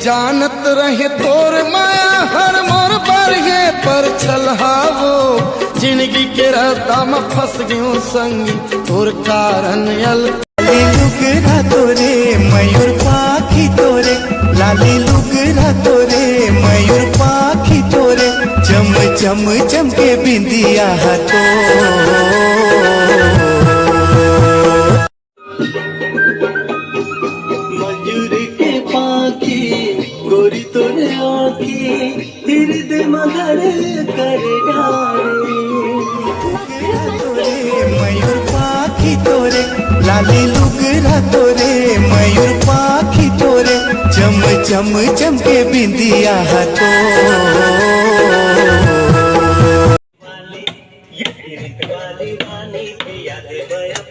जानत रहे तोर माया हर मोर बरहे पर छलहावो जिंदगी के रास्ता में फंस गयो संगी तोर कारण लाली लुगरा तोरे मयूर पाखी तोरे लाली लुगरा तोरे मयूर पाखी तोरे चम चम चमके बिंदिया तो मयूर के पाखी गोरी तोरे आँखी हृदय मगर कर डाले मयूर पाखी तोरे लाली लुगरा तोरे मयूर पाखी तोरे चम चम चमके बिंदिया तो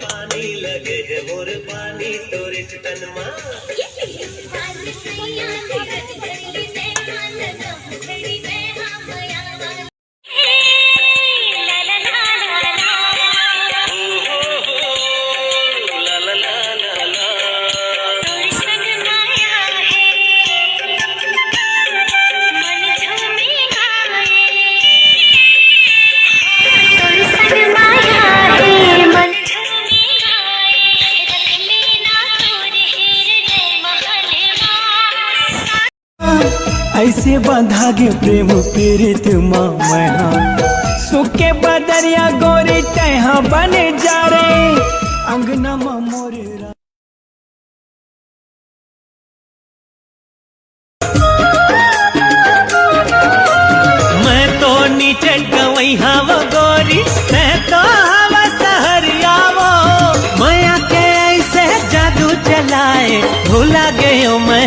पानी लगे है मोर पानी तोरे चितन ऐसे बांधा गे प्रेम पीड़ित माया सुखे बदरिया गोरी तहा बने जा रे अंगना मोरे मैं तो नीचे गई हवा गोरी मैं तो हवा सहरिया वो माया के ऐसे जादू चलाए भूला गयो मैं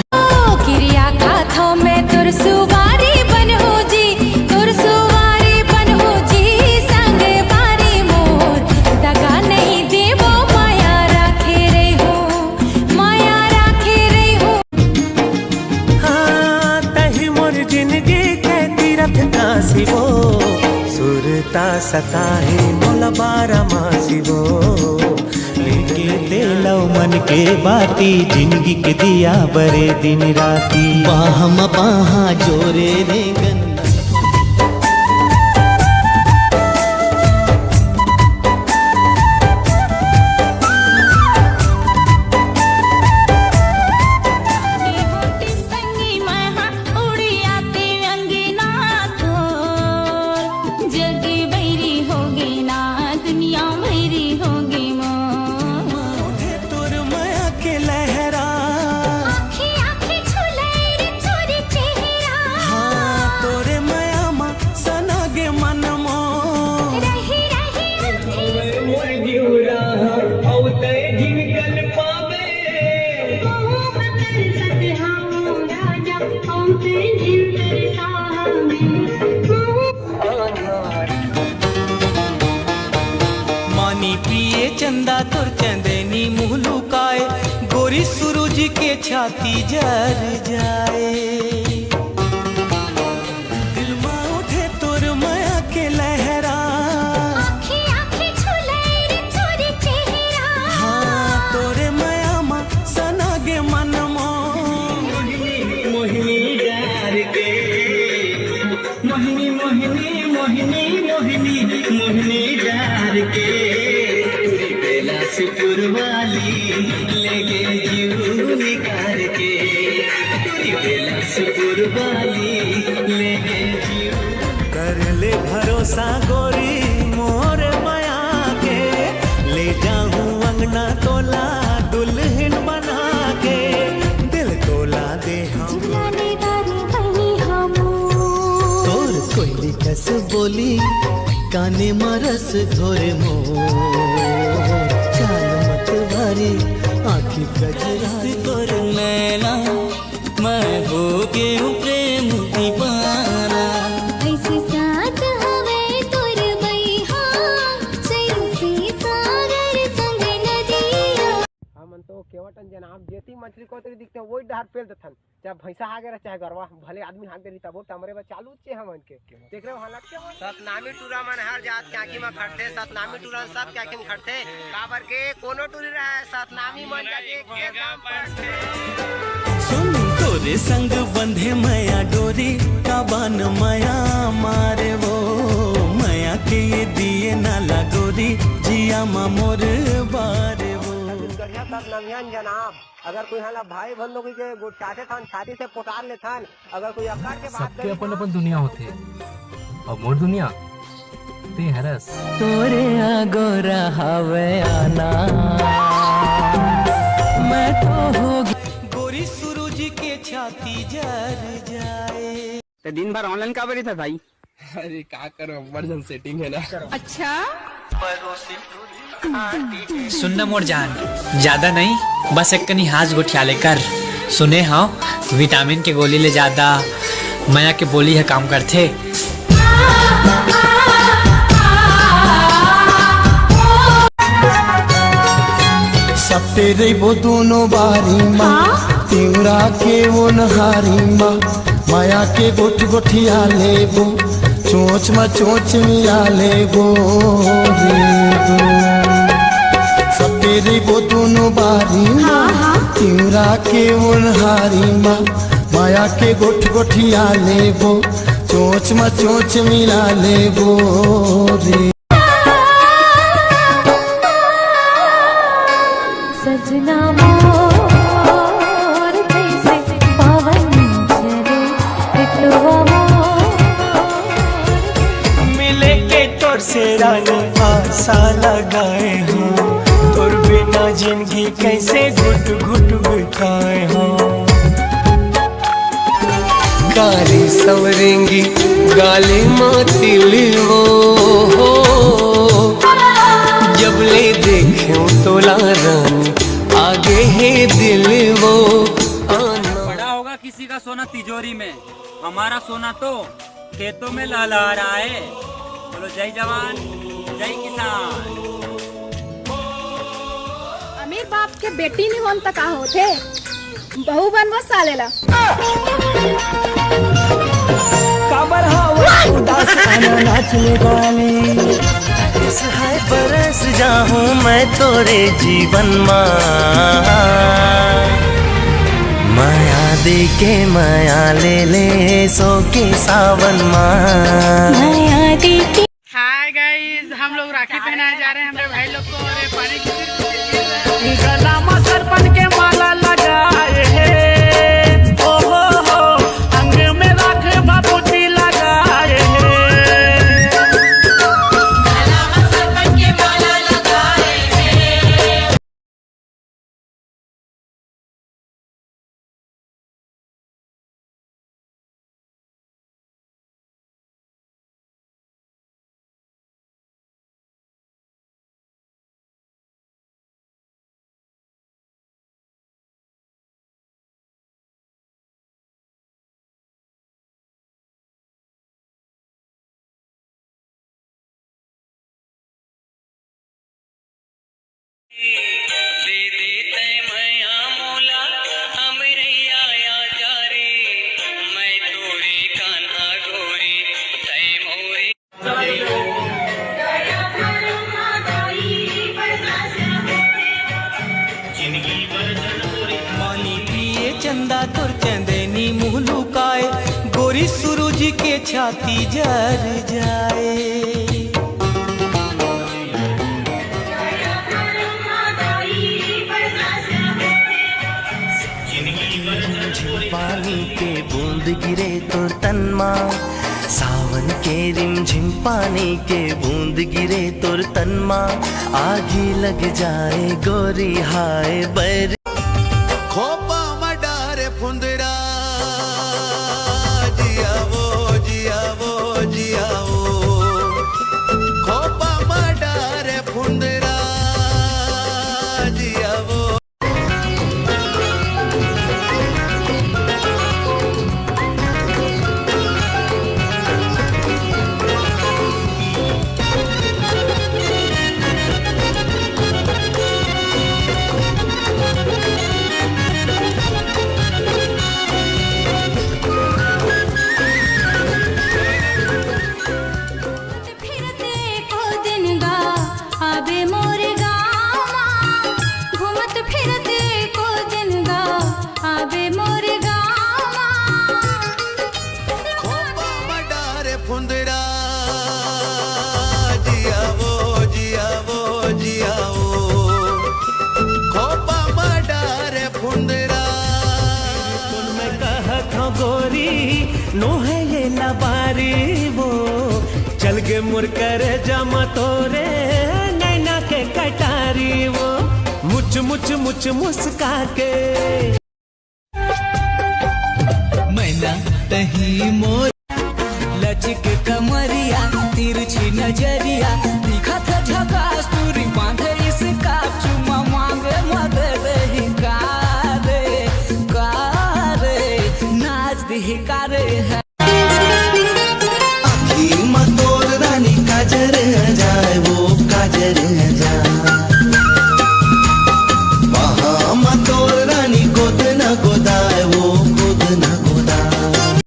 सुवारी बनहु जी तुर सुवारी बनहु जी संग बारी मोर दगा नहीं देवो माया राखे रे हो माया राखे रे हो हाँ तही मोर जिंदगी के तीरथ का शिवो सुरता सताहे मोला बारा माँ शिवो लेके दिलो मन के बाती जिंदगी के दिया बरे दिन राती बाहम बाहा जोरे रे गन्ना मानी पिए चंदा तुर चंदनी मुँह लुकाए गोरी सूरज के छाती जर जाए दिल में उठे तुर माया के लहरा हाँ तोरे माया मा सना गे मन मोहिनी डार के मोहिनी मोहिनी मोहिनी मोहिनी मोहिनी डार के बेला से पुरवाली लेगे जीव निकार के बेला से पुरवाली लेगे जीव कर ले भरोसा गोरी मोर माया के ले जाऊं अंगना तोला दुल्हन बना के दिल तोला दे हम तोर कोई कस बोली काने मरस धोरे मोर चाल मतवारी आँखी गजरा तोर नैना मैं हो गई प्रेम दीवाना ऐसे साथ हवे तोर बैहा जैसे सागर संग नदिया हमन तो केवटन जनाब जेती मछली को तो दिखते वही डहार फेल दथन चाहे भैंसा आ गया चाहे गरवा भले आदमी हाथ दे तब टमरे में चालू छे हमन के देख रहे हो हालत के सतनामी टूरा मन हर जात क्याकी में खड़ते सतनामी टूरा सब क्याकी में खड़ते काबर के कोनो टूरी रहा सतनामी मन जाके के काम पड़ते सुन तो तोरे संग बंधे माया डोरी का बान माया मारे वो माया के ये दिए नाला गोरी जिया मोर बारे वो। बढ़िया तब नमियन जनाब, अगर कोई हला भाई बंधु के गुटाते थान छाती से पुकार ले थान, अगर कोई अक्का के बात सबके अपन अपन दुनिया होते और मोर दुनिया ते हरस तोरे आगोरा हवे आना मैं तो होगी गोरी सूरज के छाती जर जाए। तो दिन भर ऑनलाइन का बरी था भाई? अरे क्या करो वर्जन सेटिंग है ना। अच्छा सुनना मोर जान, ज्यादा नहीं बस एक कनी हाथ गुठिया लेकर सुने हाँ विटामिन के गोली ले ज्यादा माया के बोली है काम करते। सब तेरे वो दोनों बारी माँ तिवरा के वो नहारी माँ माया के गोठ गोठिया लेबो चोच में चोच मिला लेबो सब तेरे वो दोनों बारी माँ तिवरा के वो नहारी माँ माया के गोठ गोठिया लेबो चोच में चोच मिला लेबो रे। सजना मोर जैसे पवन चले बिटुआ मोर। मिले के तोर से रानी आशा लगाए हो तोर बिना जिंदगी कैसे घुट घुट बिताए हो। काली सवरेंगी गाली मातिल वो जब ले देखूं तोला रानी आगे है दिल वो आना। पड़ा होगा किसी का सोना तिजोरी में, हमारा सोना तो खेतों में लहला रहा है। बोलो जय जवान जय किसान। अमीर बाप के बेटी नहीं होन तक का होते बहू बनवा सालेला। काबर हवा उदास आना नाचने वाले है बरस जाऊं मैं तोरे जीवन माया दे के माया ले ले सो के सावन माया दे के। हाय गाइस, हम लोग राखी पहनाए जा रहे हैं हमारे भाई लोग को। और पानी की गला में सरपन के माला लगाए हैं, ओ हो अंग में राख बाबूजी लगाए हैं। पानी पिए चंदा तुर चंदेनी मुँह लुकाए गोरी सूरज के छाती जर जाए। पानी के बूंद गिरे तोर तन्मा सावन के रिमझिम पानी के बूंद गिरे तोर तन्मा आगे लग जाए गोरी हाय बर। खोपा मडारे फुंदरा जियावो जियावो जियावो खोपा मडारे फुंदरा जियावो। मुरकर जमा तोरे नैना के कटारी वो मुच मुच मुच मुस्का के मैना तही मोर लचक कमरिया तिरछी नजरिया दिखा था झकास तुर